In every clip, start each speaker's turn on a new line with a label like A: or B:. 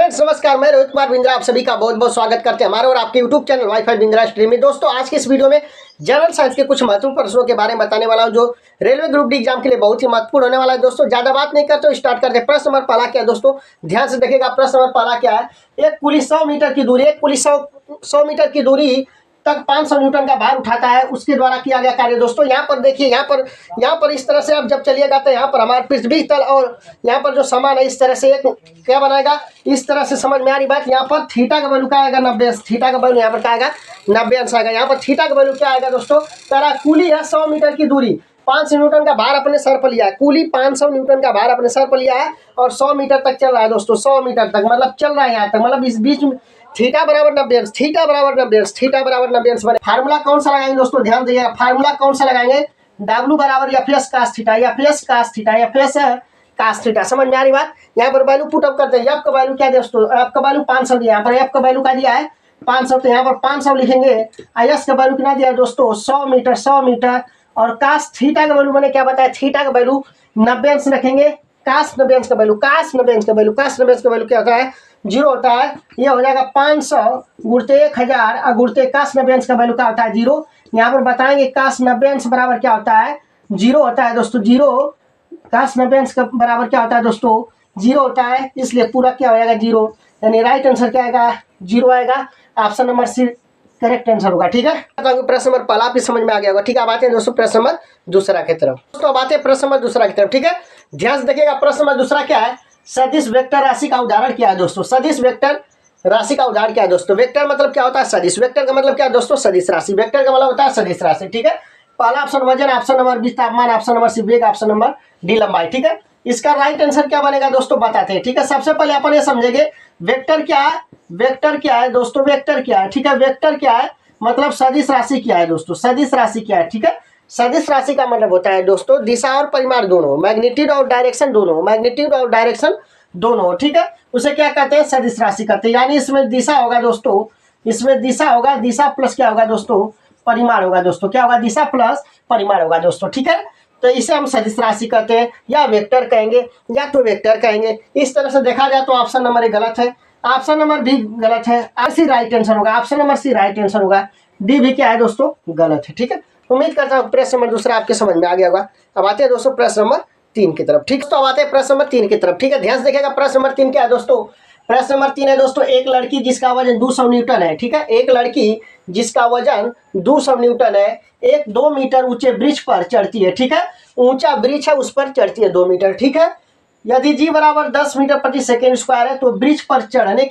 A: Friends नमस्कार, मैं रोहित कुमार बिंद्रा आप सभी का बहुत बहुत स्वागत करते हैं हमारे और आपके YouTube channel wifi Bindra stream में। दोस्तों आज के इस वीडियो में जनरल साइंस के कुछ महत्वपूर्ण प्रश्नों के बारे में बताने वाला हूं जो रेलवे ग्रुप डी एग्जाम के लिए बहुत ही महत्वपूर्ण होने वाला है। दोस्तों ज्यादा बात नहीं करते स्टार्ट करते हैं। प्रश्न नंबर पहला क्या है दोस्तों, ध्यान से देखिएगा। प्रश्न नंबर पहला क्या है, एक पुलिस 100 मीटर की दूरी 100 मीटर की दूरी तक 500 न्यूटन का भार उठाता है, उसके द्वारा किया गया कार्य। दोस्तों यहाँ पर देखिए, यहाँ पर इस तरह से आप जब चलिएगा तो यहाँ पर हमारा पृथ्वी तल और यहाँ पर जो समान है इस तरह से एक क्या बनाएगा, इस तरह से समझ में आ रही बात। यहाँ पर थीटा का वैल्यू क्या आएगा 90 अंश, थीटा का वैल्यू यहाँ पर क्या आएगा 90 अंश आएगा। यहाँ पर थीटा का वैल्यू क्या आएगा दोस्तों, तारा कुली है 100 मीटर की दूरी 500 न्यूटन का भार अपने सर पर लिया है। कुली 500 न्यूटन का भार अपने सर पर लिया है और 100 मीटर तक चल रहा है दोस्तों, 100 मीटर तक मतलब चल रहा है यहाँ तक, मतलब इस बीच में थीटा बराबर 90 अंश, थीटा बराबर 90 अंश, थीटा बराबर 90 अंश बने। फार्मूला कौन सा लगाएंगे दोस्तों, ध्यान दीजिएगा। फार्मूला कौन सा लगाएंगे, W बराबर F S cos theta, F S cos theta, F S cos theta. समझ में आ रही बात। यहाँ पर वैल्यू पुट अप करते हैं। एफ का वैल्यू क्या दोस्तों, एफ का वैल्यू 500 दिया, यहाँ पर एफ का वैल्यू क्या दिया है 500, तो यहाँ पर 500 लिखेंगे। एस का वैल्यू कितना दिया दोस्तों 100 मीटर, 100 मीटर। और कास थीटा का वैल्यू मैंने क्या बताया, थीटा का वैल्यू 90 अंश रखेंगे। कास 90 अंश का वैल्यू, कास 90 अंश का वैल्यू, कास 90 अंश का वैल्यू क्या होता है 0 होता है। ये हो जाएगा 500 गुणते 1000 और गुणते कास 90 अंश का वैल्यू क्या होता है 0। यहाँ पर बताएंगे कास 90 अंश बराबर क्या होता है 0 होता है दोस्तों, 0। कास 90 अंश का बराबर क्या होता है दोस्तों 0 होता है, इसलिए पूरा क्या हो जाएगा 0, यानी राइट आंसर क्या आएगा 0 आएगा। Option number C correct answer होगा। ठीक है, तो प्रश्न नंबर पहला भी समझ में आ गया होगा। ठीक है, अब आते हैं दोस्तों प्रश्न नंबर दूसरा की तरफ। दोस्तों अब आते हैं प्रश्न नंबर दूसरा की तरफ। ठीक है, ध्यान से देखिएगा। प्रश्न नंबर दूसरा क्या है, सदिश वेक्टर राशि का उदाहरण क्या है दोस्तों। सदिश वेक्टर राशि का उदाहरण क्या है दोस्तों। वेक्टर मतलब क्या होता है सदिश, वेक्टर का मतलब क्या है दोस्तों सदिश राशि, वेक्टर का मतलब होता है सदिश राशि। ठीक है, पहला ऑप्शन वजन, ऑप्शन नंबर बी तापमान, ऑप्शन नंबर सी वेग, ऑप्शन नंबर डी लंबाई। ठीक है, इसका राइट आंसर क्या बनेगा दोस्तों बताते हैं। ठीक है, सबसे पहले अपन ये समझेंगे वेक्टर क्या है, वेक्टर क्या है दोस्तों, वेक्टर क्या है। ठीक है, वेक्टर क्या है मतलब सदिश राशि क्या है दोस्तों, सदिश राशि क्या है। ठीक है, सदिश राशि का मतलब होता है दोस्तों दिशा और परिमाण दोनों, मैग्नीट्यूड और डायरेक्शन दोनों, मैग्नीट्यूड और डायरेक्शन दोनों। ठीक है, उसे क्या कहते हैं सदिश राशि कहते हैं। यानी इसमें दिशा होगा दोस्तों, इसमें दिशा होगा, दिशा प्लस क्या होगा दोस्तों परिमाण होगा दोस्तों, क्या होगा दिशा प्लस परिमाण होगा दोस्तों। ठीक है, तो इसे हम सदिश राशि कहते हैं या वेक्टर कहेंगे या तो वेक्टर कहेंगे। इस तरह से देखा जाए तो ऑप्शन नंबर ए गलत है, ऑप्शन नंबर बी गलत है, सी राइट आंसर होगा, option number C right answer होगा, डी भी क्या है दोस्तों गलत है। ठीक है, उम्मीद करता हूँ प्रश्न नंबर दूसरा आपके समझ में आ गया होगा। अब आते हैं दोस्तों प्रश्न नंबर 3 की तरफ। ठीक है, तो अब आते हैं प्रश्न नंबर 3 की तरफ। ठीक है, ध्यान से देखिएगा। प्रश्न नंबर 3 क्या है दोस्तों, प्रश्न नंबर 3 है दोस्तों, एक लड़की जिसका वजन 200 न्यूटन है। ठीक है, एक लड़की जिसका वजन 200 न्यूटन है एक 2 मीटर ऊंचे वृक्ष पर चढ़ती है। ठीक है, ऊंचा वृक्ष है उस पर चढ़ती है 2 मीटर। ठीक है, यदि जी बराबर 10 मीटर प्रति सेकेंड स्क्वायर है तो वृक्ष पर चढ़ने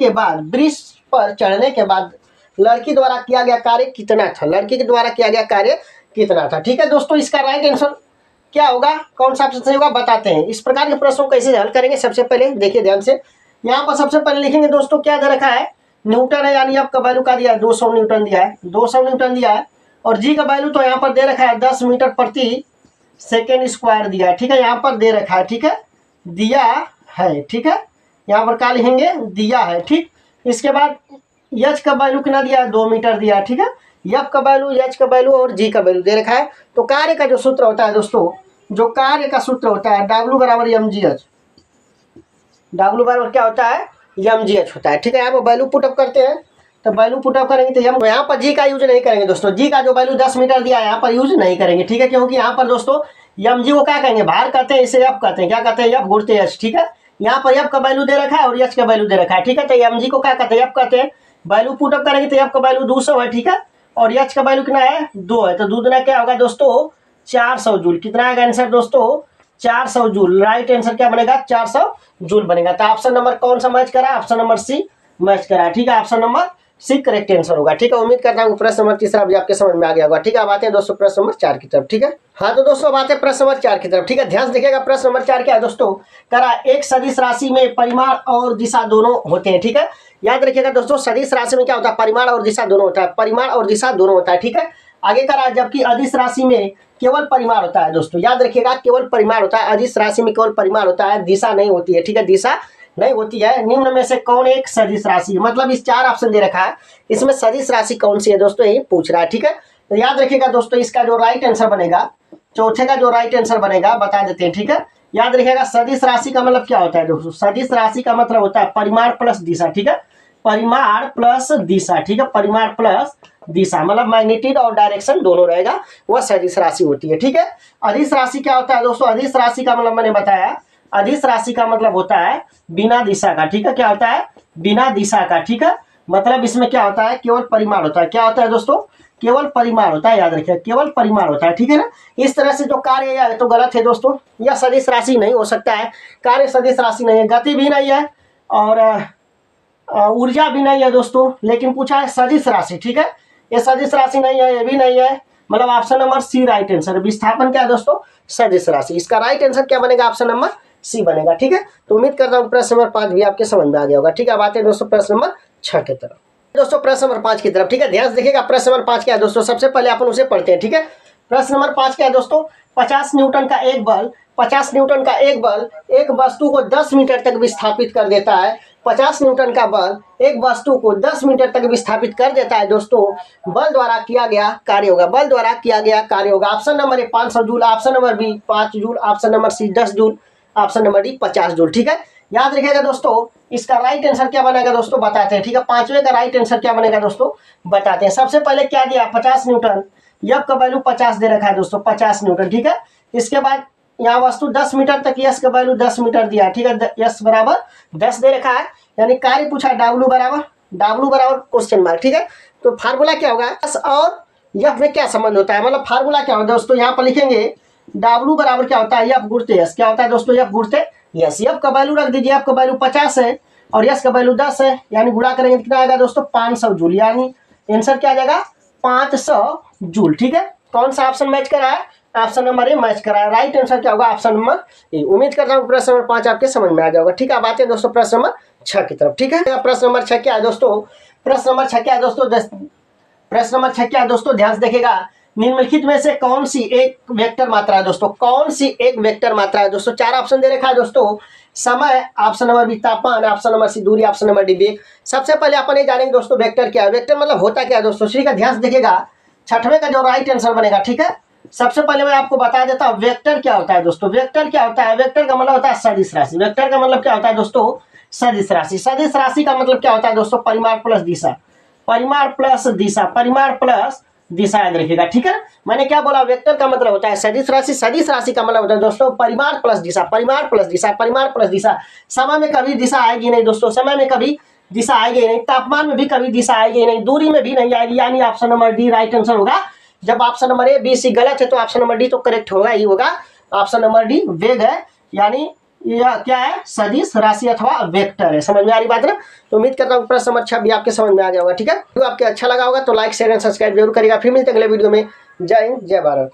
A: के बाद लड़की द्वारा किया गया कार्य कितना था, लड़की के द्वारा किया गया कार्य कितना था। ठीक है दोस्तों, इसका राइट आंसर क्या होगा, कौन सा ऑप्शन सही होगा बताते हैं। इस प्रकार के प्रश्नों को कैसे हल करेंगे, सबसे पहले देखिए ध्यान से। यहाँ पर सबसे पहले लिखेंगे दोस्तों क्या दे रखा है न्यूटन है, यानी आपका वैल्यू का दिया है 200 न्यूटन दिया है, 200 न्यूटन दिया है। और जी का वैल्यू तो यहाँ पर दे रखा है 10 मीटर प्रति सेकेंड स्क्वायर दिया है। ठीक है, यहाँ पर दे रखा है, ठीक है दिया है। ठीक है, यहाँ पर क्या लिखेंगे दिया है। ठीक, इसके बाद एच का वैल्यू कितना दिया है 2 मीटर दिया है। ठीक है, एफ का वैल्यू, एच का वैल्यू और जी का वैल्यू दे रखा है। तो कार्य का जो सूत्र होता है दोस्तों, जो कार्य का सूत्र होता है W बराबर एम जी एच, W बराबर क्या होता है एम जी एच होता है। ठीक है, यहाँ पर वैल्यू पुटअप करते हैं, तो वैल्यू पुटअप करेंगे तो यहाँ पर जी का यूज नहीं करेंगे दोस्तों, जी का जो वैल्यू 10 मीटर दिया है यहाँ पर यूज नहीं करेंगे। ठीक है, क्योंकि यहाँ पर दोस्तों एम जी को क्या कहेंगे भार कहते हैं, इसे एफ कहते हैं, क्या कहते हैं एफ गुणते एच। ठीक है, यहाँ पर एफ का वैल्यू दे रखा है और एच का वैल्यू दे रखा है। ठीक है, तो एम जी को क्या कहते हैं एफ कहते हैं, वैल्यू पुटअप करेंगे तो एफ का वैल्यू 200 है। ठीक है, और एच का वैल्यू कितना है 2 है, तो दूसरा क्या होगा दोस्तों 400 जूल। कितना आएगा आंसर दोस्तों 400 जूल। राइट आंसर क्या बनेगा 400 जूल बनेगा। तो ऑप्शन नंबर कौन सा मैच करा, ऑप्शन नंबर सी मैच करा। ठीक है, option number C correct answer होगा। ठीक है, उम्मीद करता हूँ प्रश्न नंबर तीसरा भी आपके समझ में आ गया होगा। ठीक है, अब आते हैं दोस्तों प्रश्न नंबर 4 की तरफ। ठीक है, हाँ तो दोस्तों अब आते हैं प्रश्न नंबर 4 की तरफ। ठीक है, ध्यान से देखिएगा। प्रश्न नंबर 4 क्या है दोस्तों, करा एक सदिश राशि में परिमाण और दिशा दोनों होते हैं। ठीक है, याद रखिएगा दोस्तों सदिश राशि में क्या होता है परिमाण और दिशा दोनों होता है, परिमाण और दिशा दोनों होता है। ठीक है, आगे करा जबकि अदिश राशि में केवल परिमाण होता है दोस्तों, याद रखिएगा केवल परिमाण होता है, अदिश राशि में केवल परिमाण होता है, दिशा नहीं होती है। ठीक है, दिशा नहीं होती है। निम्न में से कौन एक सदिश राशि, मतलब इस 4 ऑप्शन दे रखा है, इसमें सदिश राशि कौन सी है दोस्तों यही पूछ रहा है। ठीक है, तो याद रखिएगा दोस्तों इसका जो राइट आंसर बनेगा, चौथे का जो राइट आंसर बनेगा बता देते हैं। ठीक है, याद रखिएगा सदिश राशि का मतलब क्या होता है दोस्तों, सदिश राशि का मतलब होता है परिमाण प्लस दिशा, ठीक है, परिमाण प्लस दिशा, ठीक है, परिमाण प्लस दिशा मतलब मैग्नीट्यूड और डायरेक्शन दोनों रहेगा, वह सदिश राशि होती है, ठीक है। अदिश राशि क्या होता है दोस्तों, अदिश राशि का मतलब मैंने बताया, अदिश राशि का मतलब होता है बिना दिशा का, ठीक है, क्या होता है, बिना दिशा का, ठीक है, मतलब इसमें क्या होता है, केवल परिमाण होता है, क्या होता है दोस्तों, केवल परिमाण होता है, याद रखिए केवल परिमाण होता है, ठीक है ना। इस तरह से जो कार्य है तो गलत है दोस्तों, यह सदिश राशि नहीं हो सकता है, कार्य सदिश राशि नहीं है, गति भी नहीं है और ऊर्जा भी नहीं है दोस्तों, लेकिन पूछा है सदिश राशि, ठीक है, ये सदिश राशि नहीं है, ये भी नहीं है, मतलब option number C right answer. विस्थापन क्या है दोस्तों, सदिश राशि, इसका राइट आंसर क्या बनेगा, ऑप्शन नंबर सी बनेगा, ठीक है। तो उम्मीद करता हूँ प्रश्न नंबर 5 भी आपके समझ में आ गया होगा, ठीक है। अब आते हैं दोस्तों प्रश्न नंबर 6 की तरफ, दोस्तों प्रश्न नंबर 5 की तरफ, ठीक है, ध्यान से देखिएगा। प्रश्न नंबर 5 क्या है दोस्तों, सबसे पहले अपन उसे पढ़ते हैं, ठीक है। प्रश्न नंबर 5 क्या है दोस्तों, 50 न्यूटन का एक बल, 50 न्यूटन का एक बल एक वस्तु को 10 मीटर तक विस्थापित कर देता है, 50 न्यूटन का बल एक वस्तु को 10 मीटर तक विस्थापित कर देता है दोस्तों, बल द्वारा किया गया कार्य होगा, बल द्वारा किया गया कार्य होगा। Option number A 500 joule, option number B 5 joule, option number C 10 joule, option number D 50 joule, ठीक है। याद रखिएगा दोस्तों, इसका राइट आंसर क्या बनेगा दोस्तों बताते हैं, ठीक है, पांचवे का राइट आंसर क्या बनेगा दोस्तों बताते हैं। सबसे पहले क्या दिया, 50 न्यूटन, यफ का वैल्यू 50 दे रखा है दोस्तों, 50 न्यूटन, ठीक है। इसके बाद यहाँ वस्तु 10 मीटर तक, यस का वैल्यू 10 मीटर दिया, ठीक है, यस बराबर 10 दे रखा है, यानी कार्य पूछा डब्ल्यू बराबर क्वेश्चन मार्क, ठीक है। तो फार्मूला क्या होगा, एस और यफ में क्या संबंध होता है, मतलब फार्मूला क्या होगा दोस्तों, यहाँ पर लिखेंगे डब्ल्यू बराबर क्या होता है, यफ गुणते यस, क्या होता है दोस्तों, यफ गुणते यस। यफ का वैल्यू रख दीजिए, यफ का वैल्यू 50 है और यस का वैल्यू 10 है, यानी गुणा करेंगे कितना आएगा दोस्तों 500 जूल, यानी आंसर क्या आ जाएगा 500 जूल, ठीक है। कौन सा ऑप्शन मैच करा है, ऑप्शन नंबर ए मैच करा है, राइट आंसर क्या होगा ऑप्शन नंबर ए। उम्मीद करता हूँ प्रश्न नंबर 5 आपके समझ में आ गया होगा, ठीक है। अब आते हैं दोस्तों प्रश्न नंबर 6 की तरफ, ठीक है। प्रश्न नंबर 6 क्या है दोस्तों, प्रश्न नंबर 6 क्या है दोस्तों, प्रश्न नंबर 6 क्या है दोस्तों, ध्यान से देखिएगा। निम्नलिखित में से कौन सी एक वेक्टर मात्रा है दोस्तों, कौन सी एक वेक्टर मात्रा है दोस्तों, 4 ऑप्शन दे रखा है दोस्तों, समय, ऑप्शन नंबर बी तापमान, ऑप्शन नंबर सी दूरी, ऑप्शन नंबर डी वेग। सबसे पहले अपन ये जानेंगे दोस्तों वेक्टर क्या है, वेक्टर मतलब होता क्या है दोस्तों, ठीक है। ध्यान से देखिएगा, छठवें का जो राइट आंसर बनेगा, ठीक है। सबसे पहले मैं आपको बता देता हूँ वेक्टर क्या होता है दोस्तों, वेक्टर क्या होता है, वेक्टर का मतलब होता है सदिश राशि, वेक्टर का मतलब क्या होता है दोस्तों सदिश राशि, सदिश राशि का मतलब क्या होता है दोस्तों परिमाण प्लस दिशा, परिमाण प्लस दिशा, परिमाण प्लस दिशा, याद रखिएगा, ठीक है। मैंने क्या बोला, वेक्टर का मतलब होता है सदिश राशि, सदिश राशि का मतलब होता है दोस्तों परिमाण प्लस दिशा, परिमाण प्लस दिशा, परिमाण प्लस दिशा। समय में कभी दिशा आएगी नहीं दोस्तों, समय में कभी दिशा आएगी नहीं, तापमान में भी कभी दिशा आएगी नहीं, दूरी में भी नहीं आएगी, यानी option number D right answer होगा। जब option number A B C गलत है तो ऑप्शन नंबर डी तो करेक्ट होगा ही होगा, ऑप्शन नंबर डी वेग है, यानी यह क्या है सदिश राशि अथवा वेक्टर है। समझ में आ रही बात ना। तो उम्मीद करता हूँ प्रश्न नंबर 6 भी आपके समझ में आ गया होगा, ठीक है। तो आपके अच्छा लगा होगा तो लाइक शेयर एंड सब्सक्राइब जरूर करिएगा। फिर मिलते हैं अगले वीडियो में। जय हिंद, जय भारत।